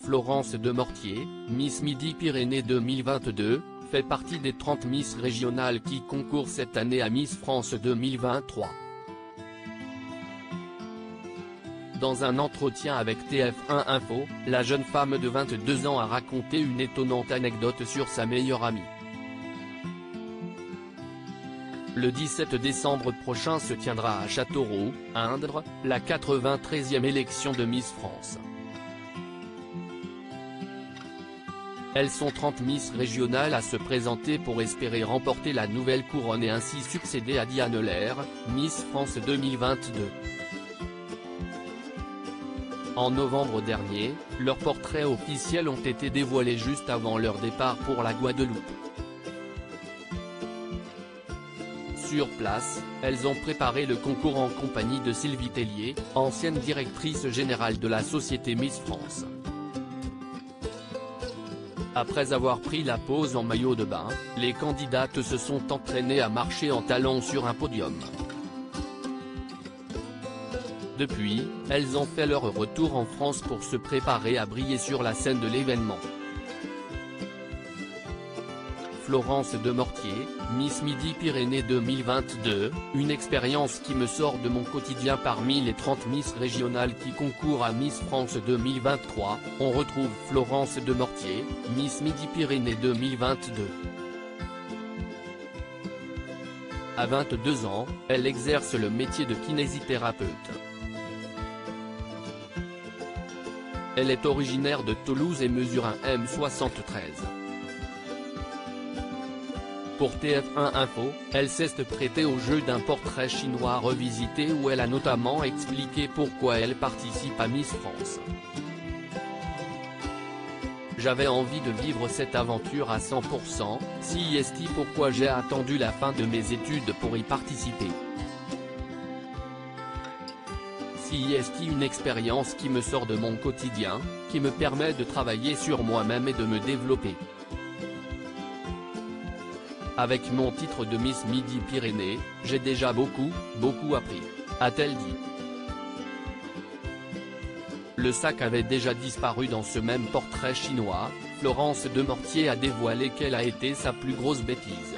Florence Demortier, Miss Midi-Pyrénées 2022, fait partie des 30 Miss régionales qui concourent cette année à Miss France 2023. Dans un entretien avec TF1 Info, la jeune femme de 22 ans a raconté une étonnante anecdote sur sa meilleure amie. Le 17 décembre prochain se tiendra à Châteauroux, Indre, la 93e élection de Miss France. Elles sont 30 Miss régionales à se présenter pour espérer remporter la nouvelle couronne et ainsi succéder à Diane Lair, Miss France 2022. En novembre dernier, leurs portraits officiels ont été dévoilés juste avant leur départ pour la Guadeloupe. Sur place, elles ont préparé le concours en compagnie de Sylvie Tellier, ancienne directrice générale de la société Miss France. Après avoir pris la pose en maillot de bain, les candidates se sont entraînées à marcher en talons sur un podium. Depuis, elles ont fait leur retour en France pour se préparer à briller sur la scène de l'événement. Florence Demortier, Miss Midi-Pyrénées 2022, une expérience qui me sort de mon quotidien. Parmi les 30 Miss régionales qui concourent à Miss France 2023, on retrouve Florence Demortier, Miss Midi-Pyrénées 2022. À 22 ans, elle exerce le métier de kinésithérapeute. Elle est originaire de Toulouse et mesure 1,73 m. Pour TF1 Info, elle s'est prêtée au jeu d'un portrait chinois revisité où elle a notamment expliqué pourquoi elle participe à Miss France. J'avais envie de vivre cette aventure à 100%, CIST pourquoi j'ai attendu la fin de mes études pour y participer. CIST une expérience qui me sort de mon quotidien, qui me permet de travailler sur moi-même et de me développer. Avec mon titre de Miss Midi-Pyrénées, j'ai déjà beaucoup appris, a-t-elle dit. Le sac avait déjà disparu dans ce même portrait chinois. Florence Demortier a dévoilé quelle a été sa plus grosse bêtise.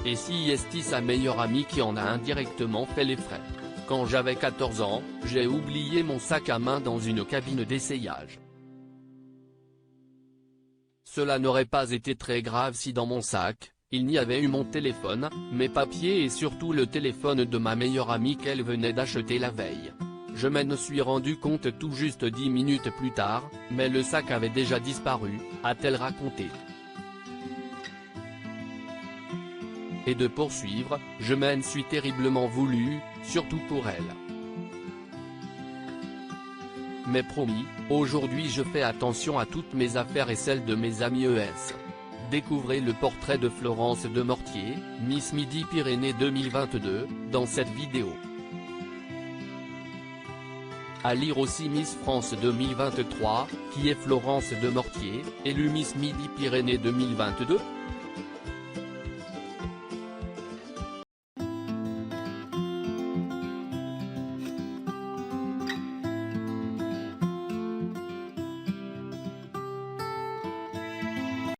Et CIST sa meilleure amie qui en a indirectement fait les frais. Quand j'avais 14 ans, j'ai oublié mon sac à main dans une cabine d'essayage. Cela n'aurait pas été très grave si dans mon sac, il n'y avait eu mon téléphone, mes papiers et surtout le téléphone de ma meilleure amie qu'elle venait d'acheter la veille. Je m'en suis rendu compte tout juste 10 minutes plus tard, mais le sac avait déjà disparu, a-t-elle raconté. Et de poursuivre, je m'en suis terriblement voulu, surtout pour elle. Mais promis, aujourd'hui je fais attention à toutes mes affaires et celles de mes amis ES. Découvrez le portrait de Florence Demortier, Miss Midi-Pyrénées 2022, dans cette vidéo. À lire aussi Miss France 2023, qui est Florence Demortier, élue Miss Midi-Pyrénées 2022.